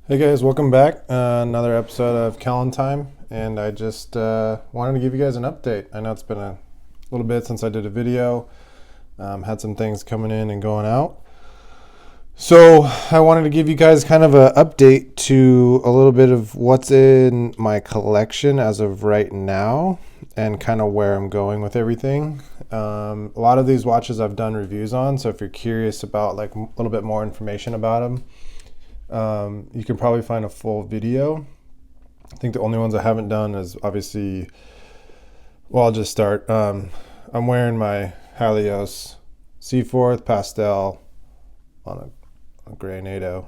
Hey guys, welcome back. Another episode of Callan Time, and I just wanted to give you guys an update. I know it's been a little bit since I did a video, had some things coming in and going out. So I wanted to give you guys kind of an update to a little bit of what's in my collection as of right now and kind of where I'm going with everything. A lot of these watches I've done reviews on, so if you're curious about like a little bit more information about them, you can probably find a full video. I think the only ones I haven't done is obviously, well, I'll just start. I'm wearing my Halios Seaforth Pastel on a gray NATO.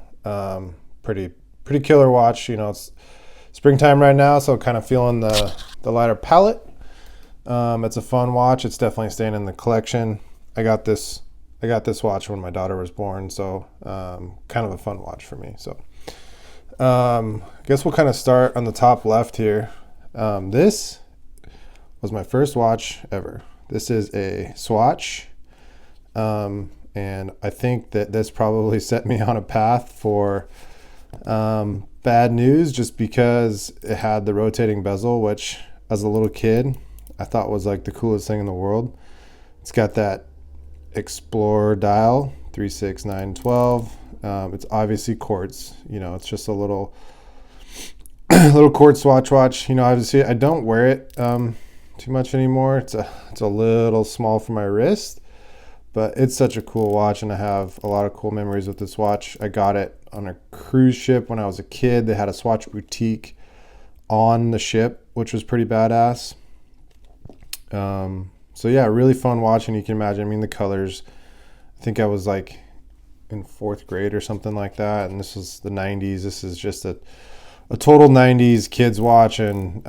Pretty killer watch. You know, it's springtime right now, so kind of feeling the lighter palette. It's a fun watch. It's definitely staying in the collection. I got this watch when my daughter was born, so kind of a fun watch for me. So I guess we'll kind of start on the top left here. This was my first watch ever. This is a Swatch, and I think that this probably set me on a path for bad news, just because it had the rotating bezel, which as a little kid I thought was like the coolest thing in the world. It's got that Explorer dial 36912. It's obviously quartz. You know, it's just a little quartz watch. You know, obviously I don't wear it too much anymore. It's a little small for my wrist, but it's such a cool watch, and I have a lot of cool memories with this watch. I got it on a cruise ship when I was a kid. They had a Swatch boutique on the ship, which was pretty badass. So yeah, really fun watch, and you can imagine, I mean, the colors, I think I was like in 4th grade or something like that, and this was the 90s. This is just a total 90s kids watch, and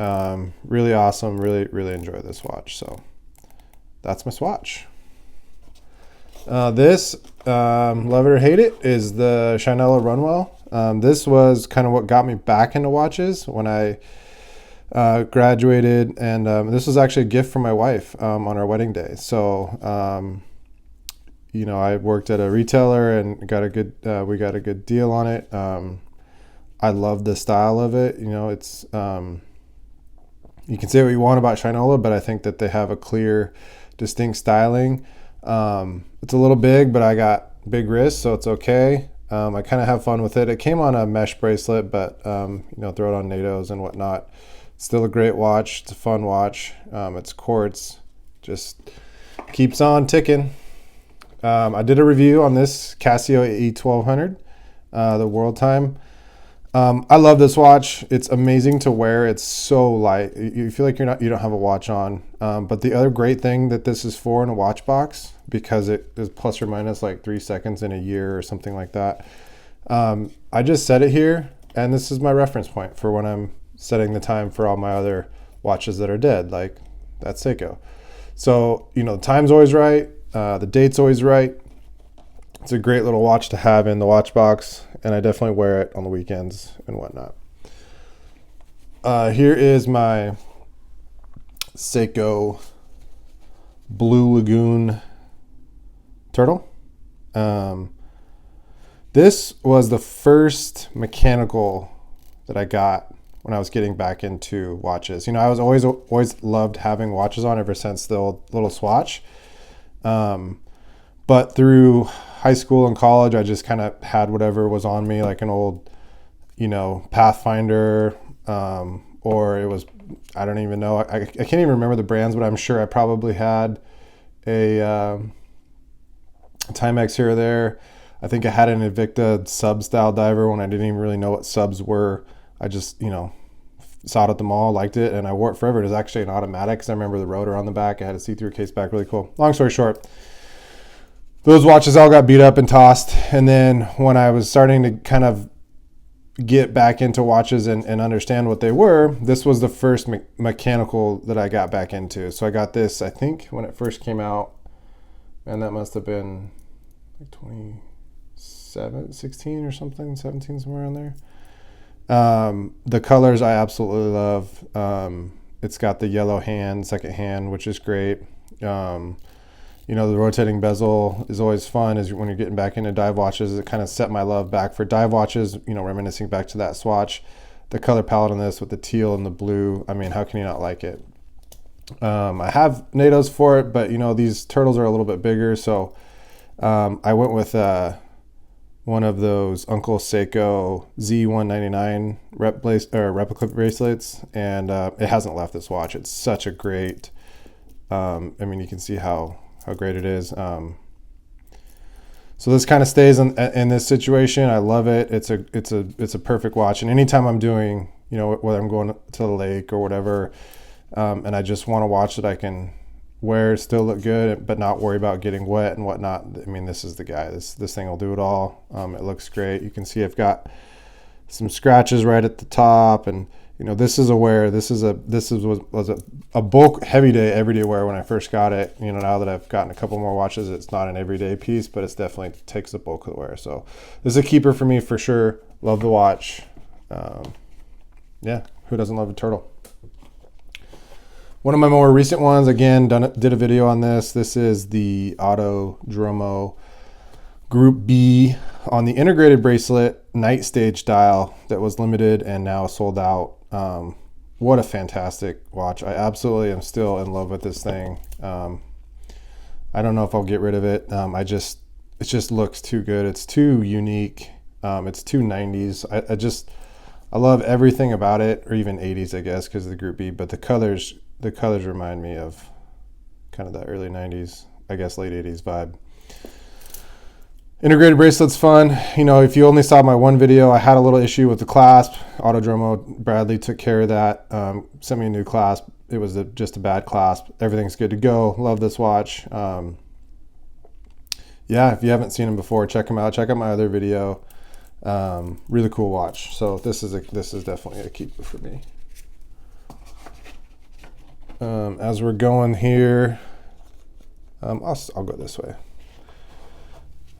really awesome. Really enjoy this watch. So that's my Swatch. This, love it or hate it, is the Shinola Runwell. This was kind of what got me back into watches when I graduated, and this was actually a gift from my wife on our wedding day. So you know, I worked at a retailer and got a good we got a good deal on it. I love the style of it. You know, it's you can say what you want about Shinola, but I think that they have a clear, distinct styling. It's a little big, but I got big wrists, so it's okay. I kind of have fun with it. It came on a mesh bracelet, but you know, throw it on NATOs and whatnot. Still a great watch. It's a fun watch. It's quartz. Just keeps on ticking. I did a review on this Casio E1200, the World Time. I love this watch. It's amazing to wear. It's so light. You feel like you don't have a watch on. But the other great thing that this is for in a watch box, because it is plus or minus like 3 seconds in a year or something like that. I just set it here, and this is my reference point for when I'm setting the time for all my other watches that are dead, like that Seiko. So, you know, the time's always right. The date's always right. It's a great little watch to have in the watch box, and I definitely wear it on the weekends and whatnot. Here is my Seiko Blue Lagoon turtle. This was the first mechanical that I got when I was getting back into watches. You know, I was always loved having watches on ever since the old little Swatch. But through high school and college, I just kind of had whatever was on me, like an old, you know, Pathfinder, or it was, I don't even know. I can't even remember the brands, but I'm sure I probably had a Timex here or there. I think I had an Invicta sub style diver when I didn't even really know what subs were. I just, you know, saw it at the mall, liked it, and I wore it forever. It was actually an automatic, because I remember the rotor on the back. I had a see-through case back, really cool. Long story short, those watches all got beat up and tossed. And then when I was starting to kind of get back into watches and understand what they were, this was the first mechanical that I got back into. So I got this, I think, when it first came out, and that must have been like 16 or something, 17, somewhere around there. The colors I absolutely love. It's got the yellow hand, second hand, which is great. You know, the rotating bezel is always fun as when you're getting back into dive watches. It kind of set my love back for dive watches, you know, reminiscing back to that Swatch. The color palette on this with the teal and the blue, I mean, how can you not like it? I have NATOs for it, but you know, these turtles are a little bit bigger, so I went with one of those Uncle Seiko Z199 replica bracelets, and it hasn't left this watch. It's such a great, I mean, you can see how great it is. So this kind of stays in this situation. I love it. It's a perfect watch. And anytime I'm doing, you know, whether I'm going to the lake or whatever, and I just want a watch that I can wear, still look good, but not worry about getting wet and whatnot. I mean, this is the guy. This thing will do it all. It looks great. You can see I've got some scratches right at the top, and you know, this is was a bulk heavy day everyday wear when I first got it. You know, now that I've gotten a couple more watches, it's not an everyday piece, but it's definitely takes the bulk of the wear. So this is a keeper for me for sure. Love the watch. Yeah, who doesn't love a turtle? One of my more recent ones, again, did a video on this. This is the Autodromo Group B on the integrated bracelet night stage dial that was limited and now sold out. What a fantastic watch. I absolutely am still in love with this thing. I don't know if I'll get rid of it. It just looks too good. It's too unique. It's too 90s. I love everything about it, or even 80s, I guess, because of the Group B, but the colors remind me of kind of the early 90s, I guess late 80s vibe. Integrated bracelet's fun. You know, if you only saw my one video, I had a little issue with the clasp. Autodromo, Bradley took care of that, sent me a new clasp. It was just a bad clasp. Everything's good to go. Love this watch. Yeah, if you haven't seen him before, check him out. Check out my other video. Really cool watch. So this is definitely a keeper for me. As we're going here, I'll go this way.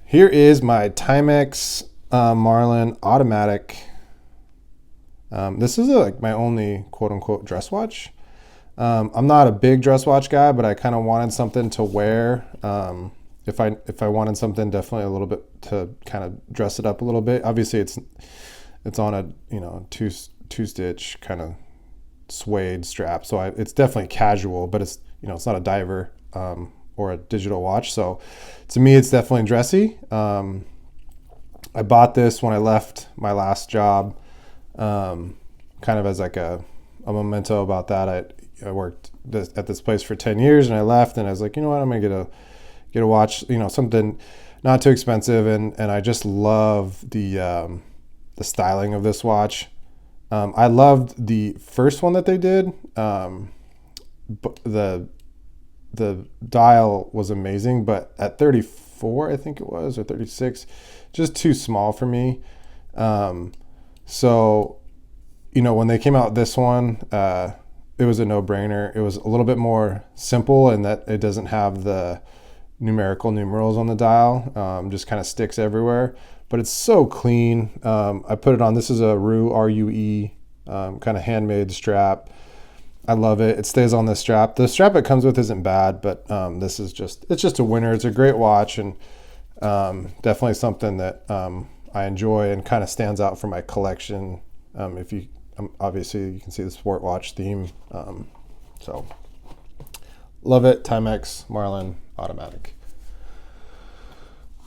Here is my Timex Marlin automatic. This is like my only quote unquote dress watch. I'm not a big dress watch guy, but I kind of wanted something to wear. If I wanted something definitely a little bit to kind of dress it up a little bit. Obviously it's on a, you know, two stitch kind of suede strap, so it's definitely casual, but it's, you know, it's not a diver or a digital watch, so to me it's definitely dressy. I bought this when I left my last job, kind of as like a memento about that. I worked at this place for 10 years and I left, and I was like, you know what, I'm gonna get a watch, you know, something not too expensive, and I just love the styling of this watch. I loved the first one that they did. But the dial was amazing, but at 34, I think it was, or 36, just too small for me. So, you know, when they came out with this one, it was a no-brainer. It was a little bit more simple in that it doesn't have the numerical numerals on the dial, just kind of sticks everywhere, but it's so clean. I put it on, this is a RUE kind of handmade strap. I love it. It stays on this strap. The strap it comes with isn't bad, but this is it's just a winner. It's a great watch, and definitely something that I enjoy and kind of stands out for my collection. If you obviously you can see the sport watch theme, so love it. Timex Marlin automatic.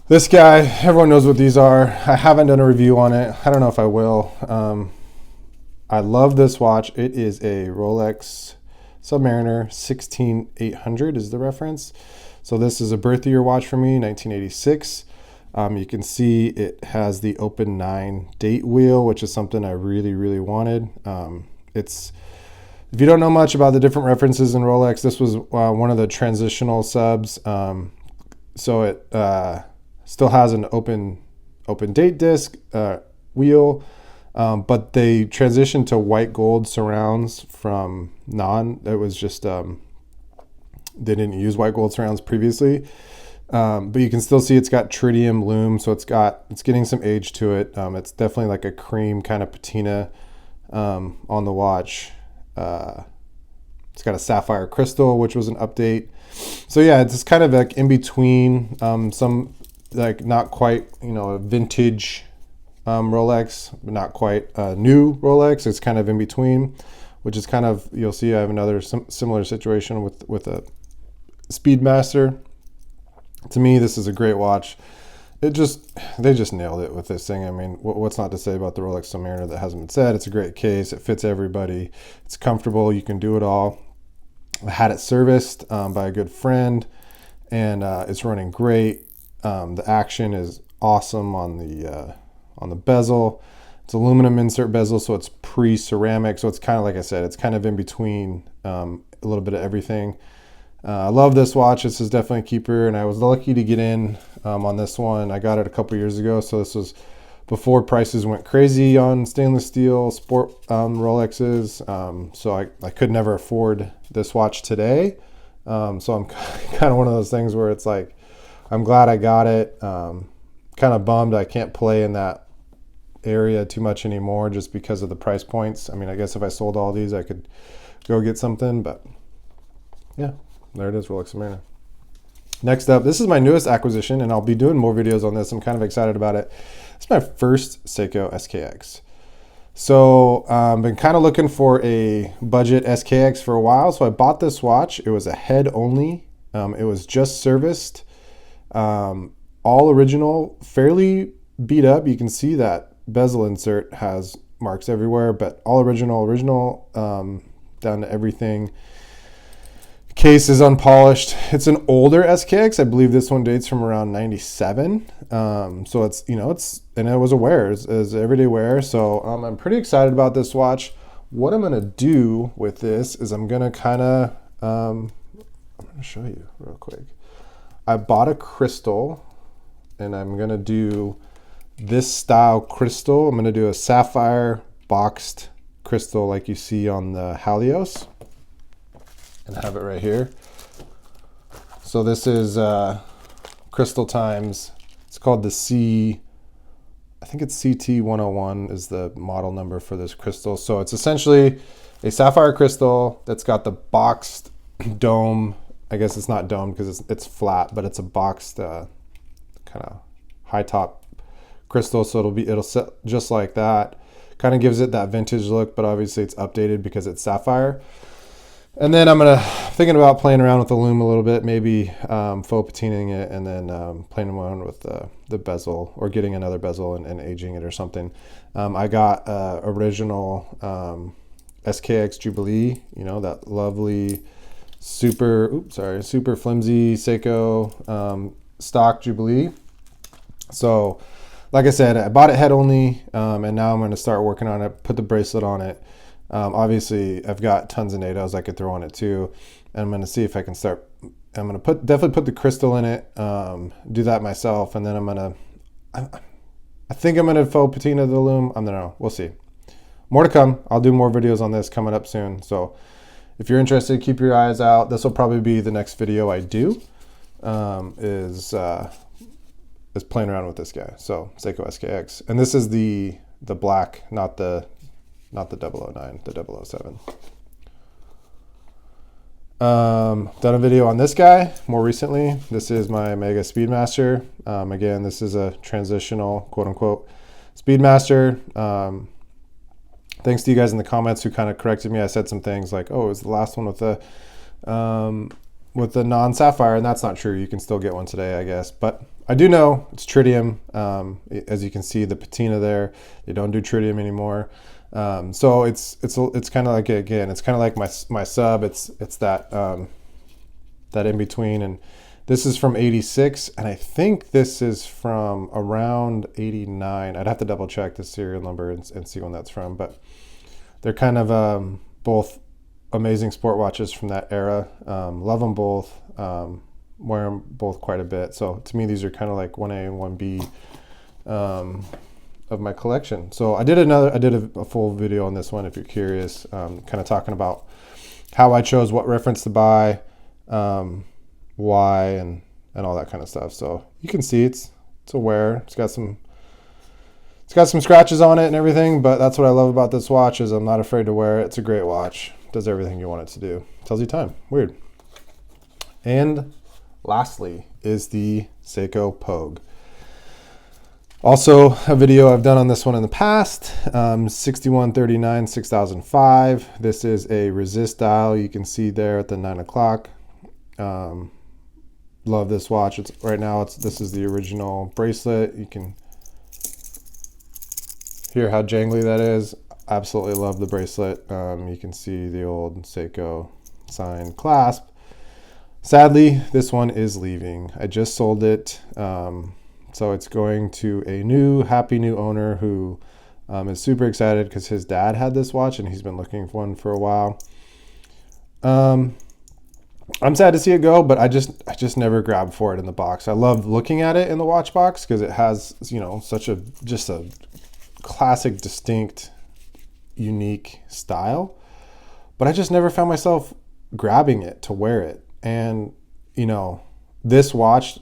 This guy, everyone knows what these are. I haven't done a review on it. I don't know if I will. I love this watch. It is a Rolex Submariner 16800 is the reference. So this is a birth year watch for me, 1986. You can see it has the open 9 date wheel, which is something I really, really wanted. If you don't know much about the different references in Rolex, this was one of the transitional subs. So it still has an open date disc wheel, but they transitioned to white gold surrounds from it was just they didn't use white gold surrounds previously. But you can still see it's got tritium lume, so it's getting some age to it. It's definitely like a cream kind of patina on the watch. It's got a sapphire crystal, which was an update. So yeah, it's just kind of like in between, some like not quite, you know, a vintage Rolex, but not quite a new Rolex. It's kind of in between, which is kind of, you'll see I have another similar situation with a Speedmaster. To me, this is a great watch. They just nailed it with this thing. I mean, what's not to say about the Rolex Submariner that hasn't been said? It's a great case. It fits everybody. It's comfortable. You can do it all. I had it serviced by a good friend, and it's running great. The action is awesome on the bezel. It's aluminum insert bezel, so it's pre-ceramic. So it's kind of, like I said, it's kind of in between, a little bit of everything. I love this watch. This is definitely a keeper, and I was lucky to get in on this one. I got it a couple years ago, so this was before prices went crazy on stainless steel sport Rolexes. So I could never afford this watch today. So I'm kind of one of those things where it's like, I'm glad I got it. Kind of bummed I can't play in that area too much anymore just because of the price points. I mean, I guess if I sold all these, I could go get something, but yeah. There it is, Rolex Submariner. Next up, this is my newest acquisition, and I'll be doing more videos on this. I'm kind of excited about it. It's my first Seiko SKX. So been kind of looking for a budget SKX for a while. So I bought this watch. It was a head only. It was just serviced. All original, fairly beat up. You can see that bezel insert has marks everywhere, but all original, down to everything. Case is unpolished. It's an older SKX. I believe this one dates from around 97. So it's, you know, and it was a wear, it's everyday wear. So I'm pretty excited about this watch. What I'm going to do with this is I'm going to kind of, I'm going to show you real quick. I bought a crystal, and I'm going to do this style crystal. I'm going to do a sapphire boxed crystal like you see on the Halios. And have it right here. So this is Crystal Times. It's called the I think it's CT101 is the model number for this crystal. So it's essentially a sapphire crystal that's got the boxed dome. I guess it's not domed because it's flat, but it's a boxed kind of high top crystal. So it'll sit just like that. Kind of gives it that vintage look, but obviously it's updated because it's sapphire. And then I'm thinking about playing around with the lume a little bit, maybe faux patinaing it, and then playing around with the bezel, or getting another bezel and aging it or something. I got original SKX Jubilee, you know, that lovely super flimsy Seiko stock Jubilee. So like I said, I bought it head only, and now I'm going to start working on it, put the bracelet on it. Obviously I've got tons of NATOs I could throw on it too. And I'm going to see if I can start, I'm going to definitely put the crystal in it, do that myself. And then I think I'm going to faux patina the lume. I don't know. We'll see. More to come. I'll do more videos on this coming up soon. So if you're interested, keep your eyes out. This will probably be the next video I do, is playing around with this guy. So Seiko SKX. And this is the black, not the 009, the 007. Done a video on this guy more recently. This is my Mega Speedmaster. Again, this is a transitional, quote unquote, Speedmaster. Thanks to you guys in the comments who kind of corrected me. I said some things like, oh, it was the last one with the non-sapphire, and that's not true. You can still get one today, I guess. But I do know it's tritium. As you can see, the patina there, they don't do tritium anymore. So it's kind of like, again, it's kind of like my sub. It's that that in between, and this is from 86, and I think this is from around 89. I'd have to double check the serial number and see when that's from, but they're kind of both amazing sport watches from that era. Love them both. Wear them both quite a bit. So to me, these are kind of like 1A and 1B of my collection. So I did a full video on this one if you're curious, kind of talking about how I chose what reference to buy, why, and all that kind of stuff. So you can see it's a wear. It's got some scratches on it and everything, but that's what I love about this watch, is I'm not afraid to wear it. It's a great watch. does everything you want it to do. Tells you time. Weird. And lastly is the Seiko Pogue. Also a video I've done on this one in the past, 6139 6005. This is a resist dial. You can see there at the 9 o'clock. Love this watch. It's right now. This is the original bracelet. You can hear how jangly that is. Absolutely love the bracelet. You can see the old Seiko sign clasp. Sadly, this one is leaving. I just sold it. So it's going to a happy new owner who is super excited because his dad had this watch and he's been looking for one for a while. I'm sad to see it go, but I just never grabbed for it in the box. I love looking at it in the watch box because it has, you know, such a classic, distinct, unique style. But I just never found myself grabbing it to wear it. And, you know, this watch,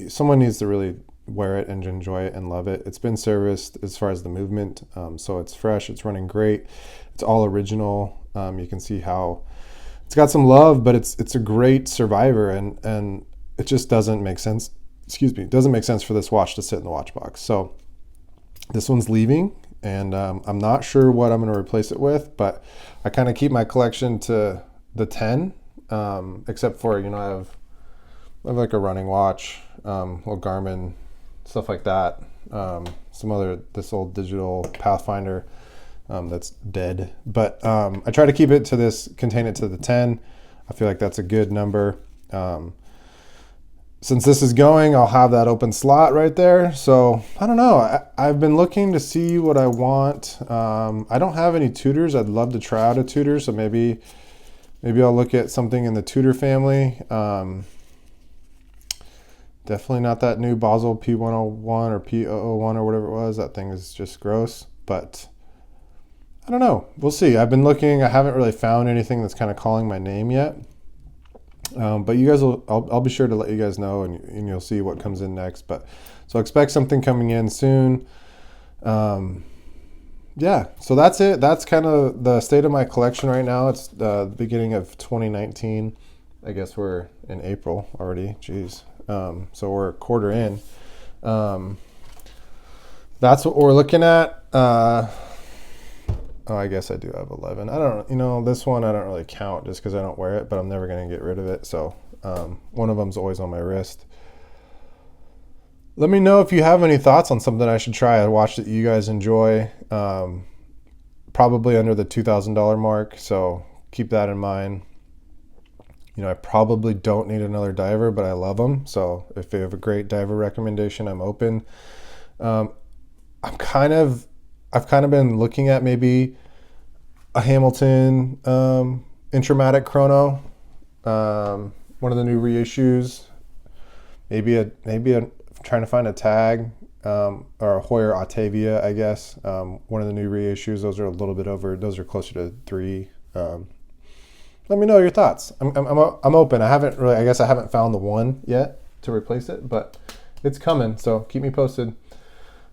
someone needs to really wear it and enjoy it and love it. It's been serviced as far as the movement, so it's fresh, it's running great, it's all original. You can see how it's got some love, but it's a great survivor, and it just doesn't make sense. Excuse me, it doesn't make sense for this watch to sit in the watch box. So this one's leaving, and I'm not sure what I'm going to replace it with, but I kind of keep my collection to the 10, except for, you know, I have like a running watch, little Garmin, stuff like that. This old digital Pathfinder that's dead. But I try to keep it to contain it to the 10. I feel like that's a good number. Since this is going, I'll have that open slot right there. So I don't know. I've been looking to see what I want. I don't have any Tudors. I'd love to try out a Tudor. So maybe I'll look at something in the Tudor family. Definitely not that new Basel P101 or P001 or whatever it was. That thing is just gross, but I don't know. We'll see. I've been looking. I haven't really found anything that's kind of calling my name yet. But you guys I'll be sure to let you guys know, and you'll see what comes in next. But so expect something coming in soon. Yeah, so that's it. That's kind of the state of my collection right now. It's the beginning of 2019. I guess we're in April already. Jeez. So we're a quarter in. That's what we're looking at. Oh, I guess I do have 11. I don't, you know, this one I don't really count just because I don't wear it, but I'm never going to get rid of it. So one of them's always on my wrist. Let me know if you have any thoughts on something I should try. A watch that you guys enjoy. Probably under the $2,000 mark. So keep that in mind. You know, I probably don't need another diver, but I love them. So if you have a great diver recommendation, I'm open. I've kind of been looking at maybe a Hamilton Intramatic chrono, one of the new reissues. Maybe trying to find a tag or a Hoyer Octavia, I guess. One of the new reissues. Those are a little bit over. Those are closer to $3,000. Let me know your thoughts. I'm open. I guess I haven't found the one yet to replace it, but it's coming. So keep me posted.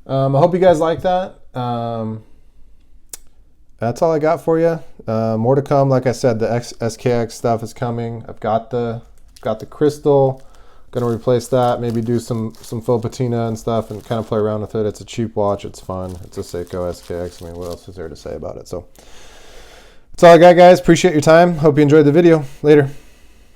I hope you guys like that. That's all I got for you. More to come. Like I said, the SKX stuff is coming. I've got the crystal. Gonna replace that. Maybe do some faux patina and stuff, and kind of play around with it. It's a cheap watch. It's fun. It's a Seiko SKX. I mean, what else is there to say about it? So that's all I got, guys. Appreciate your time. Hope you enjoyed the video. Later.